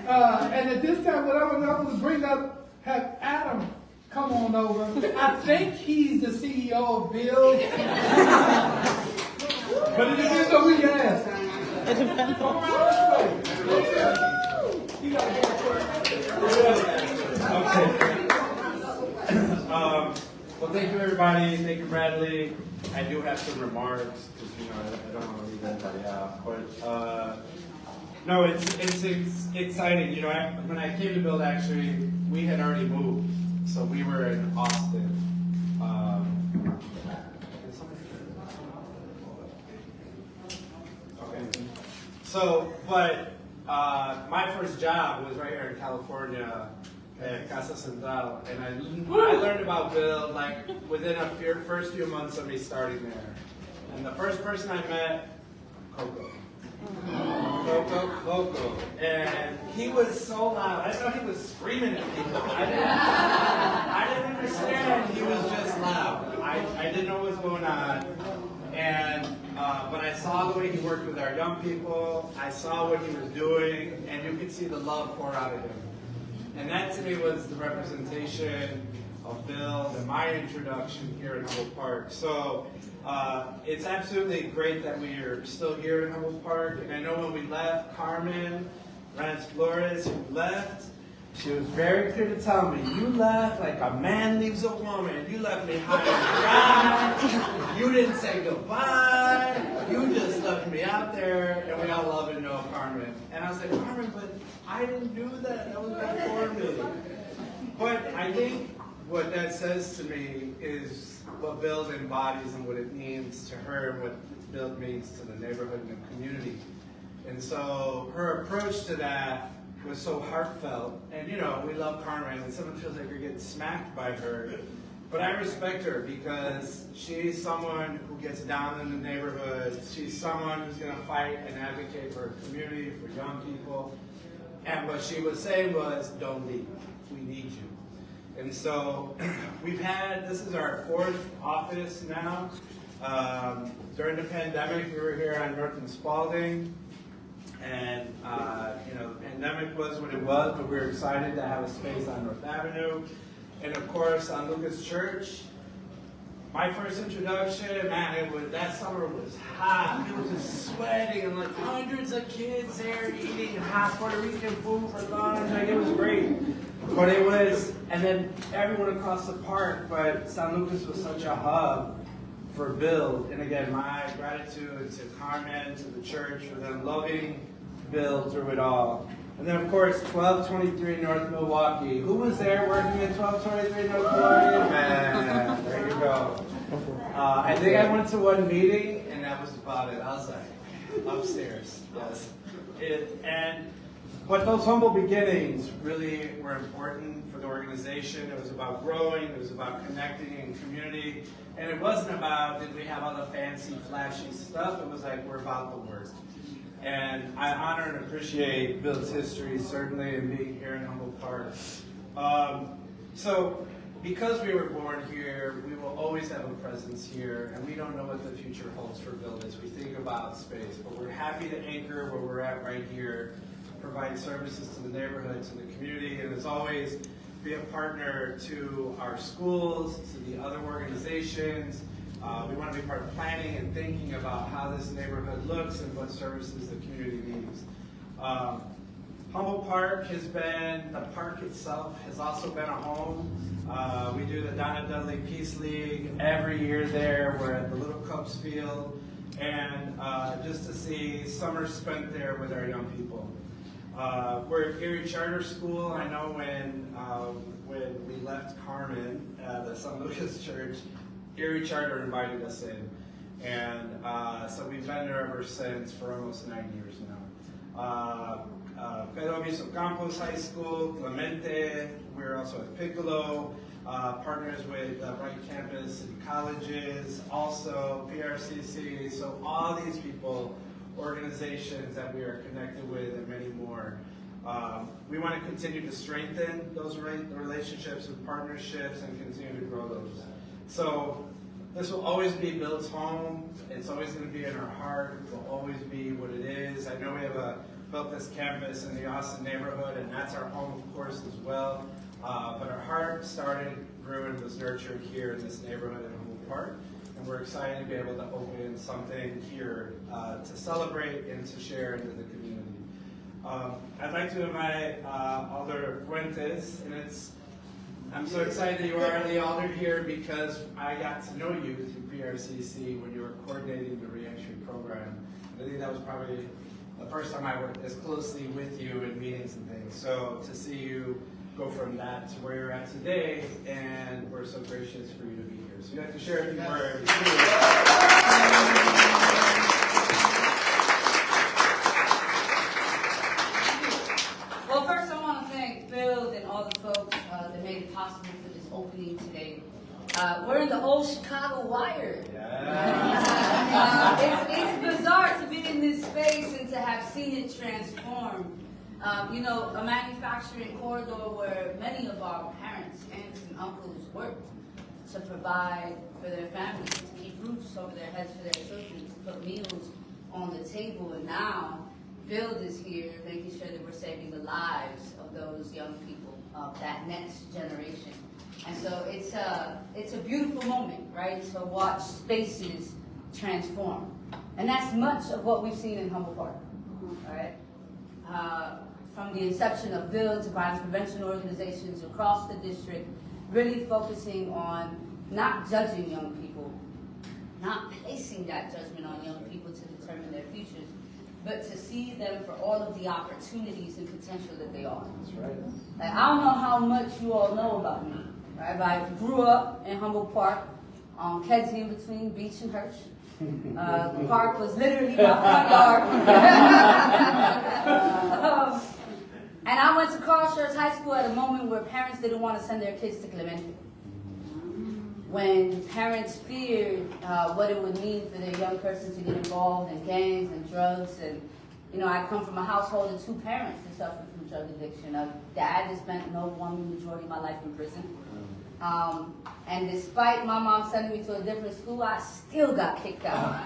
And at this time, what I want to bring up, have Adam come on over. I think he's the CEO of Bill. But it depends on who you ask. It depends on well, thank you, everybody. Thank you, Bradley. I do have some remarks because I don't want to leave anybody out. But no, it's exciting. When I came to Build, actually, we had already moved, so we were in Austin. Okay. So, but my first job was right here in California at Casa Central, and I learned about Build like within the first few months of me starting there. And the first person I met, Coco, and he was so loud. I thought he was screaming at people. I didn't understand. He was just loud. I didn't know what was going on. And but I saw the way he worked with our young people. I saw what he was doing, and you could see the love pour out of him. And that to me was the representation of Bill and my introduction here in Humboldt Park. So it's absolutely great that we are still here in Humboldt Park. And I know when we left, Carmen Rance Flores, who left, she was very clear to tell me, you left like a man leaves a woman. You left me high and dry. You didn't say goodbye. You just left me out there. And we all love and know Carmen. And I was like, Carmen, but I didn't do that. That was before me. But I think what that says to me is what Build embodies and what it means to her and what Build means to the neighborhood and the community. And so her approach to that was so heartfelt. And we love Carmen, and someone feels like you're getting smacked by her. But I respect her because she's someone who gets down in the neighborhood. She's someone who's going to fight and advocate for her community, for young people. And what she was saying was, don't leave. We need you. And so this is our fourth office now. During the pandemic, we were here on North and Spalding. And, the pandemic was what it was, but we were excited to have a space on North Avenue. And of course, on Lucas Church. My first introduction, man, that summer was hot. It was just sweating, and like hundreds of kids there eating hot Puerto Rican food for lunch. Like, it was great. But and then everyone across the park, but San Lucas was such a hub for Build. And again, my gratitude to Carmen, to the church, for them loving Build through it all. And then, of course, 1223 North Milwaukee. Who was there working at 1223 North Milwaukee? Man, there you go. I think I went to one meeting, and that was about it. I was like, upstairs, yes. But those humble beginnings really were important for the organization. It was about growing. It was about connecting in community. And it wasn't about, did we have all the fancy, flashy stuff? It was like, we're about the work. And I honor and appreciate Bill's history, certainly, and being here in Humboldt Park. So, because we were born here, we will always have a presence here, and we don't know what the future holds for Bill as we think about space. But we're happy to anchor where we're at right here, provide services to the neighborhood, to the community, and as always, be a partner to our schools, to the other organizations. We want to be part of planning and thinking about how this neighborhood looks and what services the community needs. Humboldt Park the park itself has also been a home. We do the Donna Dudley Peace League every year there. We're at the Little Cubs field, and just to see summers spent there with our young people. We're at Erie Charter School. I know when we left Carmen at the San Lucas Church, Erie Charter invited us in, and so we've been there ever since for almost 9 years now. Pedro Viso Campos High School, Clemente, we're also at Piccolo, partners with Bright Campus City Colleges, also PRCC, so all these people, organizations that we are connected with, and many more. We want to continue to strengthen those relationships and partnerships and continue to grow those. So this will always be Bill's home. It's always going to be in our heart. It will always be what it is. I know we have a built this campus in the Austin neighborhood, and that's our home, of course, as well. But our heart grew and was nurtured here in this neighborhood in Humboldt Park. And we're excited to be able to open something here to celebrate and to share into the community. I'd like to invite Alder Fuentes, and I'm so excited that you are the Alder here because I got to know you through PRCC when you were coordinating the reentry program. And I think that was probably the first time I worked as closely with you in meetings and things. So to see you go from that to where you're at today, and we're so gracious for you to be here. So you'd like to share a few words. Well, first I want to thank Bill and all the folks that made it possible for this opening today. We're in the old Chicago Wire. It's bizarre to be in this space and to have seen it transform. A manufacturing corridor where many of our parents, aunts, and uncles worked to provide for their families, to keep roofs over their heads for their children, to put meals on the table. And now, Build is here, making sure that we're saving the lives of those young people, of that next generation. And so it's a beautiful moment, right? To watch spaces transform. And that's much of what we've seen in Humboldt Park, right? From the inception of Build to violence prevention organizations across the district, really focusing on not judging young people, not placing that judgment on young people to determine their futures, but to see them for all of the opportunities and potential that they are. That's right. Like, I don't know how much you all know about me, right? But I grew up in Humboldt Park, on Kedzie in between Beach and Hirsch. The park was literally my front yard. And I went to Carl Schurz High School at a moment where parents didn't want to send their kids to Clemente. When parents feared what it would mean for their young person to get involved in gangs and drugs. And, I come from a household of two parents that suffered from drug addiction. A dad that spent the overwhelming majority of my life in prison. And despite my mom sending me to a different school, I still got kicked out.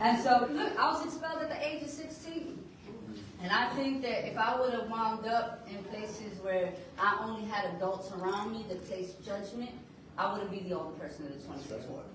And so, look, I was expelled at the age of 16. And I think that if I would have wound up in places where I only had adults around me that placed judgment, I wouldn't be the only person in the 26th ward.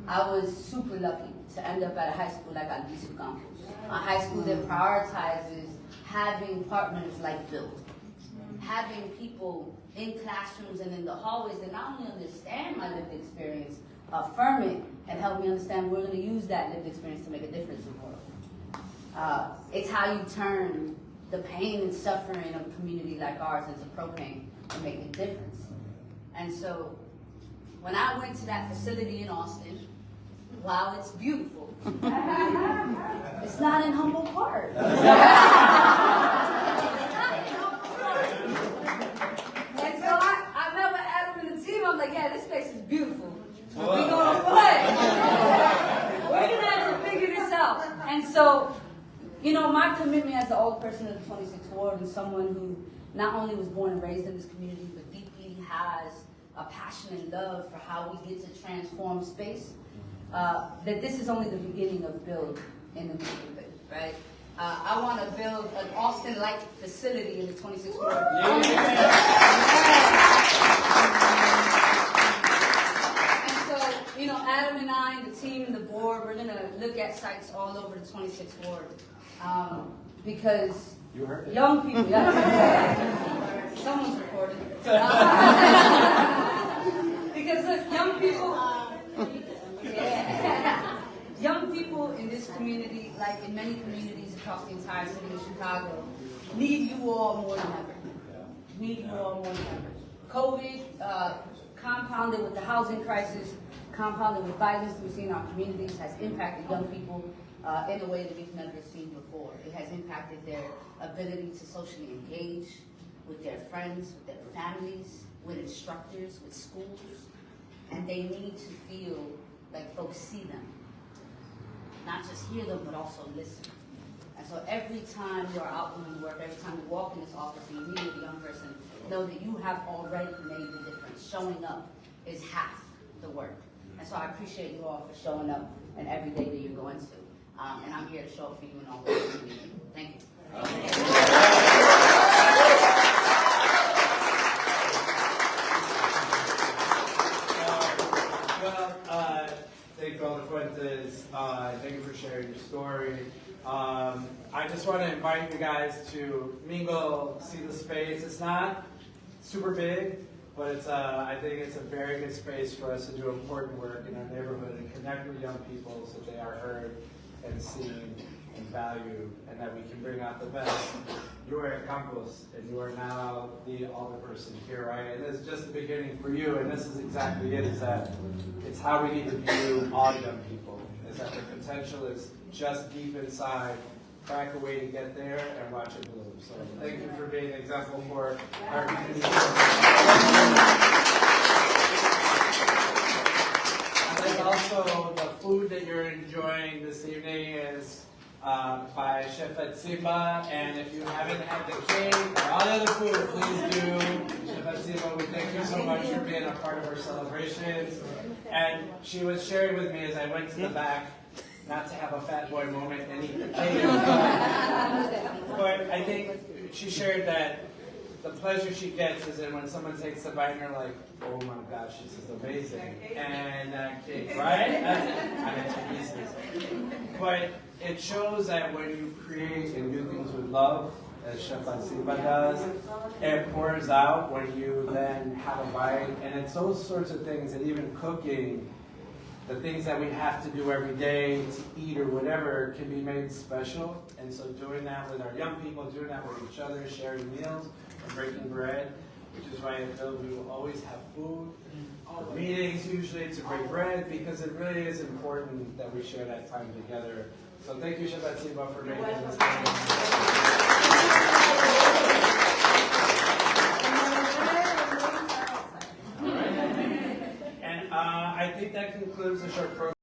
I was super lucky to end up at a high school like Albizu Campus, a high school that prioritizes having partners like Build, having people in classrooms and in the hallways that not only understand my lived experience, affirm it, and help me understand we're going to use that lived experience to make a difference in the world. It's how you turn the pain and suffering of a community like ours into propane and make a difference. And so when I went to that facility in Austin, while it's beautiful, it's not in Humboldt Park. And so I met with Adam and the team. I'm like, yeah, this place is beautiful. We're gonna play. We're gonna have to figure this out. And so, my commitment as the old person of the 26th ward and someone who not only was born and raised in this community, but deeply has a passion and love for how we get to transform space, that this is only the beginning of Build in the neighborhood, right? I want to build an Austin-like facility in the 26th ward. And so, Adam and I and the team and the board, we're going to look at sites all over the 26th ward. Because You heard it. young people, someone's recording. Because look, young people in this community, like in many communities across the entire city of Chicago, need you all more than ever. Need you all more than ever. COVID, compounded with the housing crisis, compounded with violence that we see in our communities, has impacted young people in a way that we've never seen before. It has impacted their ability to socially engage with their friends, with their families, with instructors, with schools. And they need to feel like folks see them. Not just hear them, but also listen. And so every time you are out doing work, every time you walk in this office and you meet with a young person, know that you have already made the difference. Showing up is half the work. And so I appreciate you all for showing up and every day that you're going to. And I'm here to show up for you and all that you need. Thank you. Thank you, Alder Fuentes. Thank you for sharing your story. I just want to invite you guys to mingle, see the space. It's not super big, but it's I think it's a very good space for us to do important work in our neighborhood and connect with young people so they are heard and seen and valued, and that we can bring out the best. You are at Campos, and you are now the alderperson here, right? And it's just the beginning for you, and this is exactly it, is that it's how we need to view all young people, is that the potential is just deep inside. Crack a way to get there and watch it bloom. So thank you for being an example for our community. And then also the food that you're enjoying this evening is by Chef Simba, and if you haven't had the cake or all the other food, please do. Chef Simba, we thank you so much for being a part of our celebrations. And she was sharing with me as I went to the back, not to have a fat boy moment and eat the cake, but I think she shared that the pleasure she gets is in when someone takes a bite and they're like, oh my gosh, this is amazing. And that cake, right? I'm into pieces. But it shows that when you create and do things with love, as Chef Simba does, it pours out when you then have a bite. And it's those sorts of things, and even cooking, the things that we have to do every day to eat or whatever can be made special. And so doing that with our young people, doing that with each other, sharing meals, and breaking bread, which is why I feel we will always have food. For meetings, usually to break bread, because it really is important that we share that time together. So thank you, Chef Simba, for making this time. I think that concludes the short program.